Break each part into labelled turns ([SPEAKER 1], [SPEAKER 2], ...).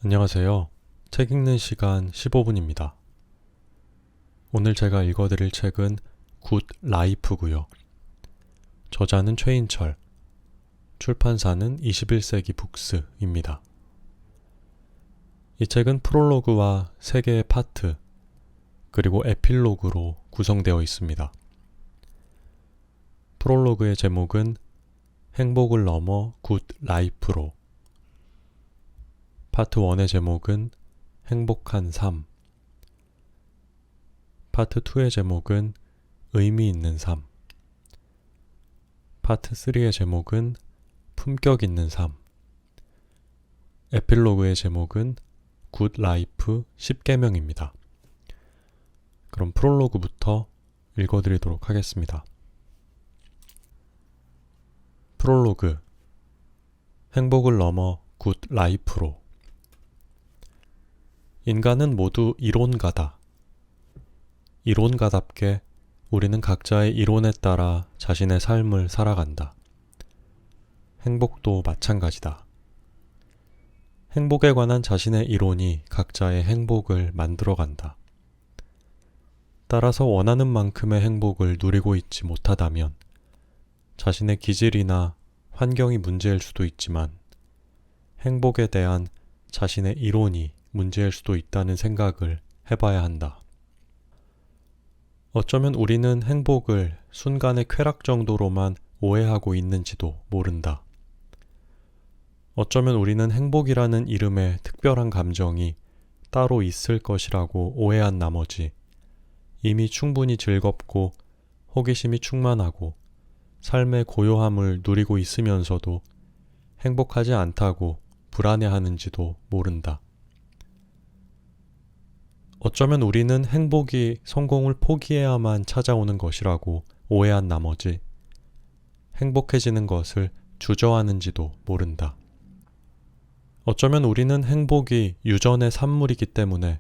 [SPEAKER 1] 안녕하세요. 책 읽는 시간 15분입니다. 오늘 제가 읽어드릴 책은 굿 라이프고요. 저자는 최인철, 출판사는 21세기 북스입니다. 이 책은 프롤로그와 3개의 파트, 그리고 에필로그로 구성되어 있습니다. 프롤로그의 제목은 행복을 넘어 굿 라이프로, 파트 1의 제목은 행복한 삶, 파트 2의 제목은 의미 있는 삶, 파트 3의 제목은 품격 있는 삶, 에필로그의 제목은 굿 라이프 10계명입니다. 그럼 프롤로그부터 읽어드리도록 하겠습니다. 프롤로그, 행복을 넘어 굿 라이프로. 인간은 모두 이론가다. 이론가답게 우리는 각자의 이론에 따라 자신의 삶을 살아간다. 행복도 마찬가지다. 행복에 관한 자신의 이론이 각자의 행복을 만들어간다. 따라서 원하는 만큼의 행복을 누리고 있지 못하다면 자신의 기질이나 환경이 문제일 수도 있지만 행복에 대한 자신의 이론이 문제일 수도 있다는 생각을 해봐야 한다. 어쩌면 우리는 행복을 순간의 쾌락 정도로만 오해하고 있는지도 모른다. 어쩌면 우리는 행복이라는 이름의 특별한 감정이 따로 있을 것이라고 오해한 나머지 이미 충분히 즐겁고 호기심이 충만하고 삶의 고요함을 누리고 있으면서도 행복하지 않다고 불안해하는지도 모른다. 어쩌면 우리는 행복이 성공을 포기해야만 찾아오는 것이라고 오해한 나머지 행복해지는 것을 주저하는지도 모른다. 어쩌면 우리는 행복이 유전의 산물이기 때문에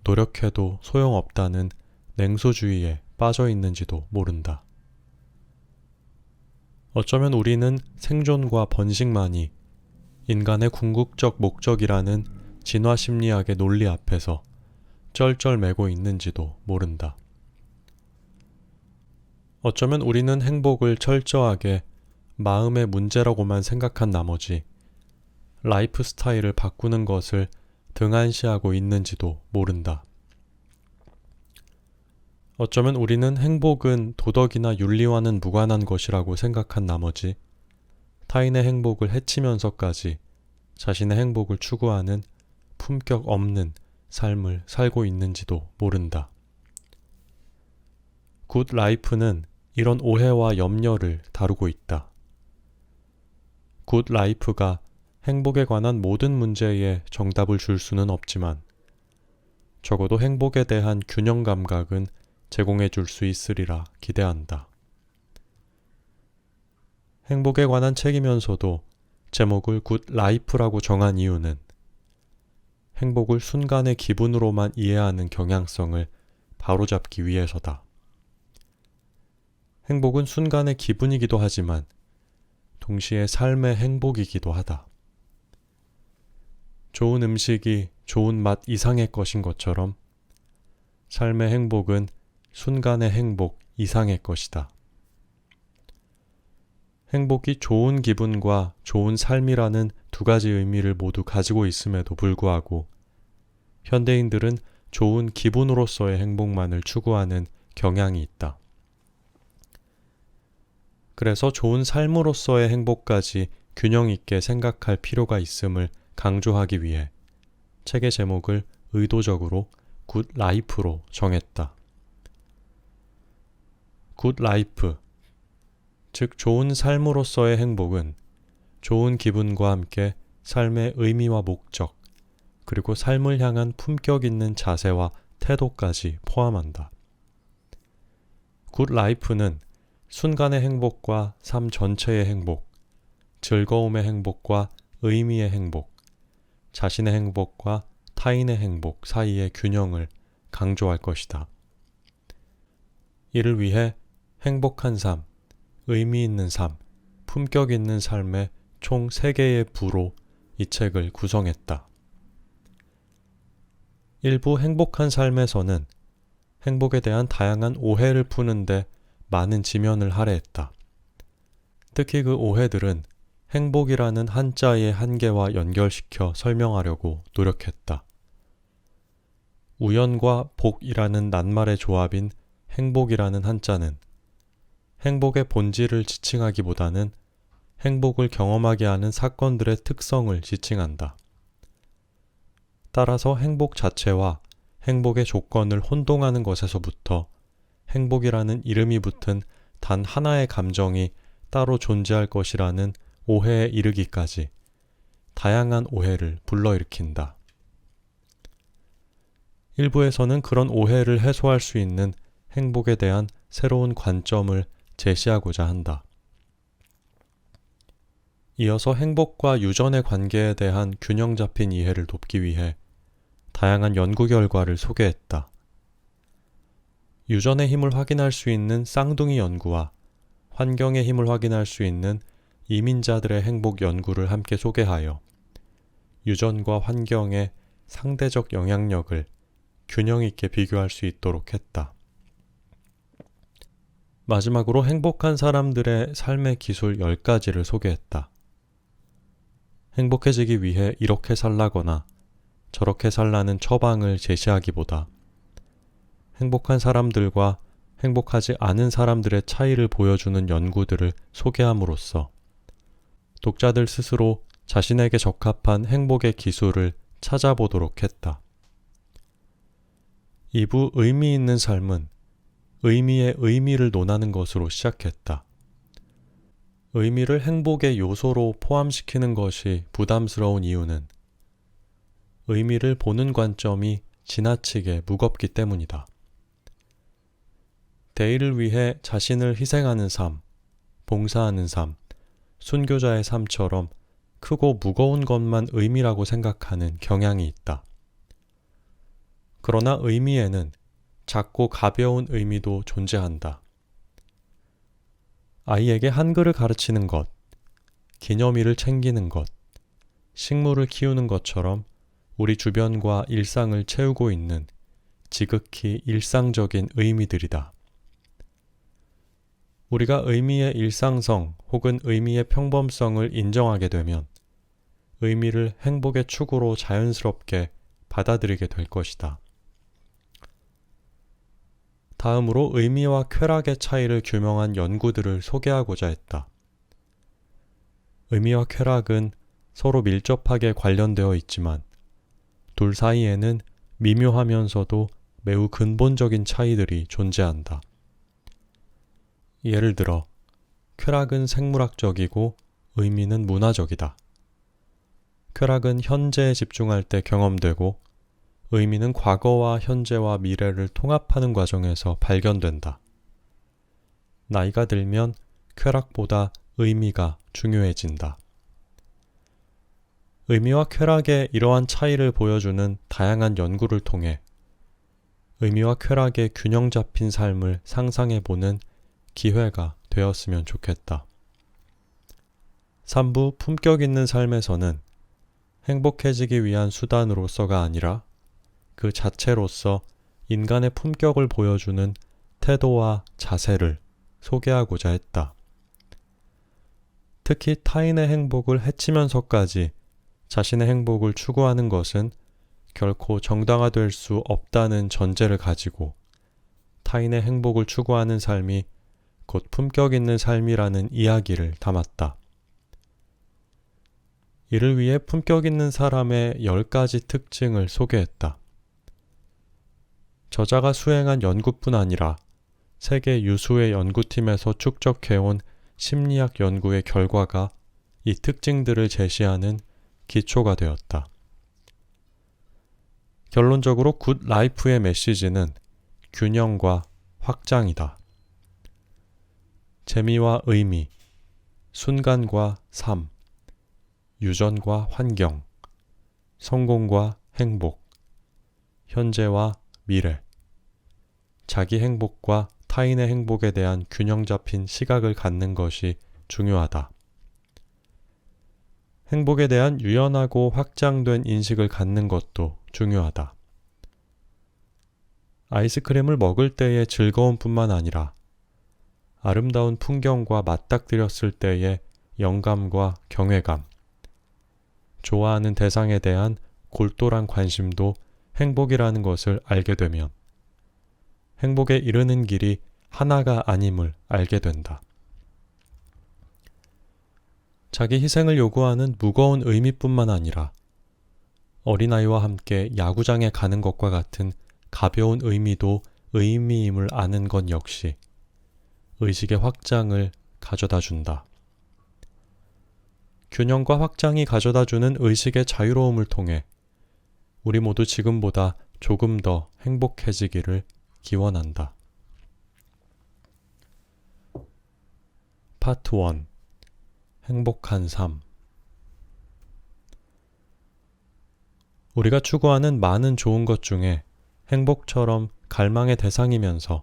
[SPEAKER 1] 노력해도 소용없다는 냉소주의에 빠져 있는지도 모른다. 어쩌면 우리는 생존과 번식만이 인간의 궁극적 목적이라는 진화심리학의 논리 앞에서 쩔쩔매고 있는지도 모른다. 어쩌면 우리는 행복을 철저하게 마음의 문제라고만 생각한 나머지 라이프 스타일을 바꾸는 것을 등한시하고 있는지도 모른다. 어쩌면 우리는 행복은 도덕이나 윤리와는 무관한 것이라고 생각한 나머지 타인의 행복을 해치면서까지 자신의 행복을 추구하는 품격 없는 삶을 살고 있는지도 모른다. 굿 라이프는 이런 오해와 염려를 다루고 있다. 굿 라이프가 행복에 관한 모든 문제에 정답을 줄 수는 없지만 적어도 행복에 대한 균형 감각은 제공해 줄 수 있으리라 기대한다. 행복에 관한 책이면서도 제목을 굿 라이프라고 정한 이유는 행복을 순간의 기분으로만 이해하는 경향성을 바로잡기 위해서다. 행복은 순간의 기분이기도 하지만 동시에 삶의 행복이기도 하다. 좋은 음식이 좋은 맛 이상의 것인 것처럼 삶의 행복은 순간의 행복 이상의 것이다. 행복이 좋은 기분과 좋은 삶이라는 두 가지 의미를 모두 가지고 있음에도 불구하고 현대인들은 좋은 기분으로서의 행복만을 추구하는 경향이 있다. 그래서 좋은 삶으로서의 행복까지 균형 있게 생각할 필요가 있음을 강조하기 위해 책의 제목을 의도적으로 굿 라이프로 정했다. 굿 라이프, 즉 좋은 삶으로서의 행복은 좋은 기분과 함께 삶의 의미와 목적, 그리고 삶을 향한 품격 있는 자세와 태도까지 포함한다. 굿 라이프는 순간의 행복과 삶 전체의 행복, 즐거움의 행복과 의미의 행복, 자신의 행복과 타인의 행복 사이의 균형을 강조할 것이다. 이를 위해 행복한 삶, 의미 있는 삶, 품격 있는 삶의 총 3개의 부로 이 책을 구성했다. 일부 행복한 삶에서는 행복에 대한 다양한 오해를 푸는데 많은 지면을 할애했다. 특히 그 오해들은 행복이라는 한자의 한계와 연결시켜 설명하려고 노력했다. 우연과 복이라는 낱말의 조합인 행복이라는 한자는 행복의 본질을 지칭하기보다는 행복을 경험하게 하는 사건들의 특성을 지칭한다. 따라서 행복 자체와 행복의 조건을 혼동하는 것에서부터 행복이라는 이름이 붙은 단 하나의 감정이 따로 존재할 것이라는 오해에 이르기까지 다양한 오해를 불러일으킨다. 일부에서는 그런 오해를 해소할 수 있는 행복에 대한 새로운 관점을 제시하고자 한다. 이어서 행복과 유전의 관계에 대한 균형 잡힌 이해를 돕기 위해 다양한 연구 결과를 소개했다. 유전의 힘을 확인할 수 있는 쌍둥이 연구와 환경의 힘을 확인할 수 있는 이민자들의 행복 연구를 함께 소개하여 유전과 환경의 상대적 영향력을 균형 있게 비교할 수 있도록 했다. 마지막으로 행복한 사람들의 삶의 기술 10가지를 소개했다. 행복해지기 위해 이렇게 살라거나 저렇게 살라는 처방을 제시하기보다 행복한 사람들과 행복하지 않은 사람들의 차이를 보여주는 연구들을 소개함으로써 독자들 스스로 자신에게 적합한 행복의 기술을 찾아보도록 했다. 2부 의미 있는 삶은 의미의 의미를 논하는 것으로 시작했다. 의미를 행복의 요소로 포함시키는 것이 부담스러운 이유는 의미를 보는 관점이 지나치게 무겁기 때문이다. 대의를 위해 자신을 희생하는 삶, 봉사하는 삶, 순교자의 삶처럼 크고 무거운 것만 의미라고 생각하는 경향이 있다. 그러나 의미에는 작고 가벼운 의미도 존재한다. 아이에게 한글을 가르치는 것, 기념일을 챙기는 것, 식물을 키우는 것처럼 우리 주변과 일상을 채우고 있는 지극히 일상적인 의미들이다. 우리가 의미의 일상성 혹은 의미의 평범성을 인정하게 되면 의미를 행복의 축으로 자연스럽게 받아들이게 될 것이다. 다음으로 의미와 쾌락의 차이를 규명한 연구들을 소개하고자 했다. 의미와 쾌락은 서로 밀접하게 관련되어 있지만 둘 사이에는 미묘하면서도 매우 근본적인 차이들이 존재한다. 예를 들어, 쾌락은 생물학적이고 의미는 문화적이다. 쾌락은 현재에 집중할 때 경험되고 의미는 과거와 현재와 미래를 통합하는 과정에서 발견된다. 나이가 들면 쾌락보다 의미가 중요해진다. 의미와 쾌락의 이러한 차이를 보여주는 다양한 연구를 통해 의미와 쾌락의 균형 잡힌 삶을 상상해보는 기회가 되었으면 좋겠다. 3부 품격 있는 삶에서는 행복해지기 위한 수단으로서가 아니라 그 자체로서 인간의 품격을 보여주는 태도와 자세를 소개하고자 했다. 특히 타인의 행복을 해치면서까지 자신의 행복을 추구하는 것은 결코 정당화될 수 없다는 전제를 가지고 타인의 행복을 추구하는 삶이 곧 품격 있는 삶이라는 이야기를 담았다. 이를 위해 품격 있는 사람의 10가지 특징을 소개했다. 저자가 수행한 연구뿐 아니라 세계 유수의 연구팀에서 축적해온 심리학 연구의 결과가 이 특징들을 제시하는 기초가 되었다. 결론적으로 굿 라이프의 메시지는 균형과 확장이다. 재미와 의미, 순간과 삶, 유전과 환경, 성공과 행복, 현재와 미래, 자기 행복과 타인의 행복에 대한 균형 잡힌 시각을 갖는 것이 중요하다. 행복에 대한 유연하고 확장된 인식을 갖는 것도 중요하다. 아이스크림을 먹을 때의 즐거움뿐만 아니라 아름다운 풍경과 맞닥뜨렸을 때의 영감과 경외감, 좋아하는 대상에 대한 골똘한 관심도 행복이라는 것을 알게 되면 행복에 이르는 길이 하나가 아님을 알게 된다. 자기 희생을 요구하는 무거운 의미뿐만 아니라 어린아이와 함께 야구장에 가는 것과 같은 가벼운 의미도 의미임을 아는 것 역시 의식의 확장을 가져다 준다. 균형과 확장이 가져다 주는 의식의 자유로움을 통해 우리 모두 지금보다 조금 더 행복해지기를 기원한다. 파트 1. 행복한 삶. 우리가 추구하는 많은 좋은 것 중에 행복처럼 갈망의 대상이면서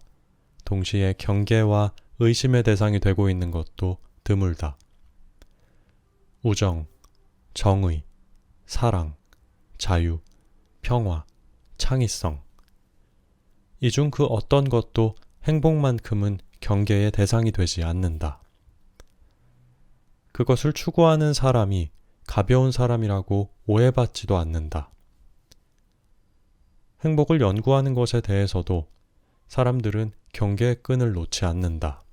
[SPEAKER 1] 동시에 경계와 의심의 대상이 되고 있는 것도 드물다. 우정, 정의, 사랑, 자유, 평화, 창의성. 이 중 그 어떤 것도 행복만큼은 경계의 대상이 되지 않는다. 그것을 추구하는 사람이 가벼운 사람이라고 오해받지도 않는다. 행복을 연구하는 것에 대해서도 사람들은 경계의 끈을 놓지 않는다.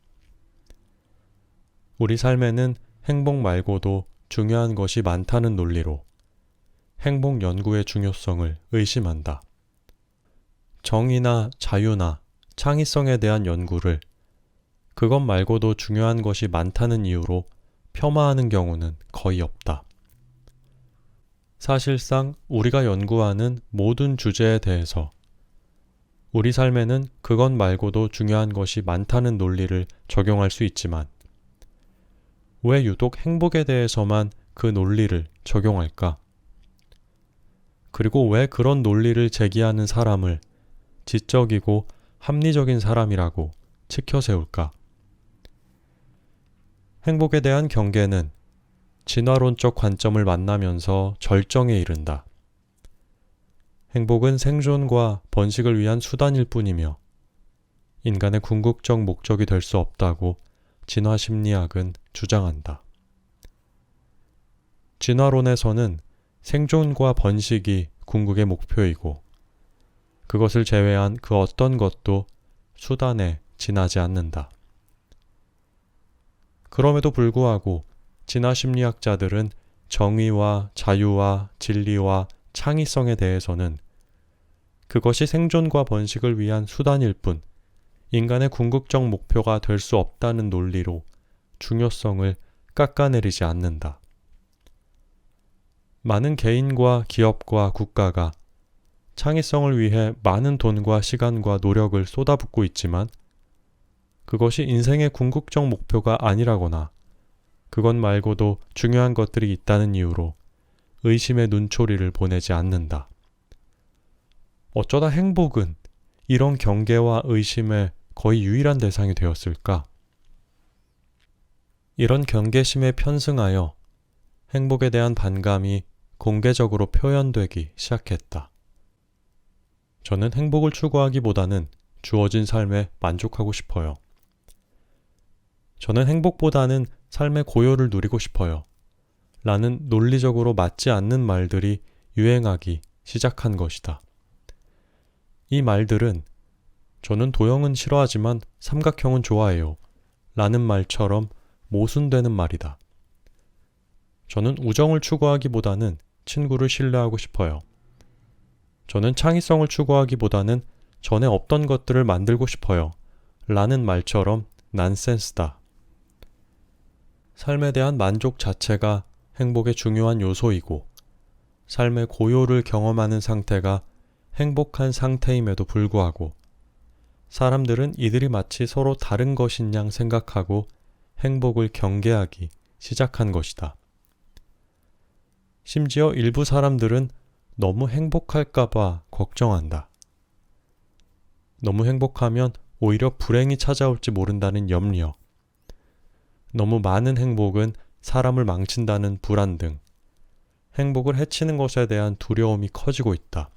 [SPEAKER 1] 우리 삶에는 행복 말고도 중요한 것이 많다는 논리로 행복 연구의 중요성을 의심한다. 정의나 자유나 창의성에 대한 연구를 그것 말고도 중요한 것이 많다는 이유로 폄하하는 경우는 거의 없다. 사실상 우리가 연구하는 모든 주제에 대해서 우리 삶에는 그것 말고도 중요한 것이 많다는 논리를 적용할 수 있지만 왜 유독 행복에 대해서만 그 논리를 적용할까? 그리고 왜 그런 논리를 제기하는 사람을 지적이고 합리적인 사람이라고 치켜세울까? 행복에 대한 경계는 진화론적 관점을 만나면서 절정에 이른다. 행복은 생존과 번식을 위한 수단일 뿐이며 인간의 궁극적 목적이 될 수 없다고 진화심리학은 주장한다. 진화론에서는 생존과 번식이 궁극의 목표이고 그것을 제외한 그 어떤 것도 수단에 지나지 않는다. 그럼에도 불구하고 진화심리학자들은 정의와 자유와 진리와 창의성에 대해서는 그것이 생존과 번식을 위한 수단일 뿐 인간의 궁극적 목표가 될 수 없다는 논리로 중요성을 깎아내리지 않는다. 많은 개인과 기업과 국가가 창의성을 위해 많은 돈과 시간과 노력을 쏟아붓고 있지만 그것이 인생의 궁극적 목표가 아니라거나 그것 말고도 중요한 것들이 있다는 이유로 의심의 눈초리를 보내지 않는다. 어쩌다 행복은 이런 경계와 의심의 거의 유일한 대상이 되었을까? 이런 경계심에 편승하여 행복에 대한 반감이 공개적으로 표현되기 시작했다. 저는 행복을 추구하기보다는 주어진 삶에 만족하고 싶어요. 저는 행복보다는 삶의 고요를 누리고 싶어요. 라는 논리적으로 맞지 않는 말들이 유행하기 시작한 것이다. 이 말들은 저는 도형은 싫어하지만 삼각형은 좋아해요. 라는 말처럼 모순되는 말이다. 저는 우정을 추구하기보다는 친구를 신뢰하고 싶어요. 저는 창의성을 추구하기보다는 전에 없던 것들을 만들고 싶어요. 라는 말처럼 난센스다. 삶에 대한 만족 자체가 행복의 중요한 요소이고 삶의 고요를 경험하는 상태가 행복한 상태임에도 불구하고 사람들은 이들이 마치 서로 다른 것인 양 생각하고 행복을 경계하기 시작한 것이다. 심지어 일부 사람들은 너무 행복할까봐 걱정한다. 너무 행복하면 오히려 불행이 찾아올지 모른다는 염려, 너무 많은 행복은 사람을 망친다는 불안 등 행복을 해치는 것에 대한 두려움이 커지고 있다.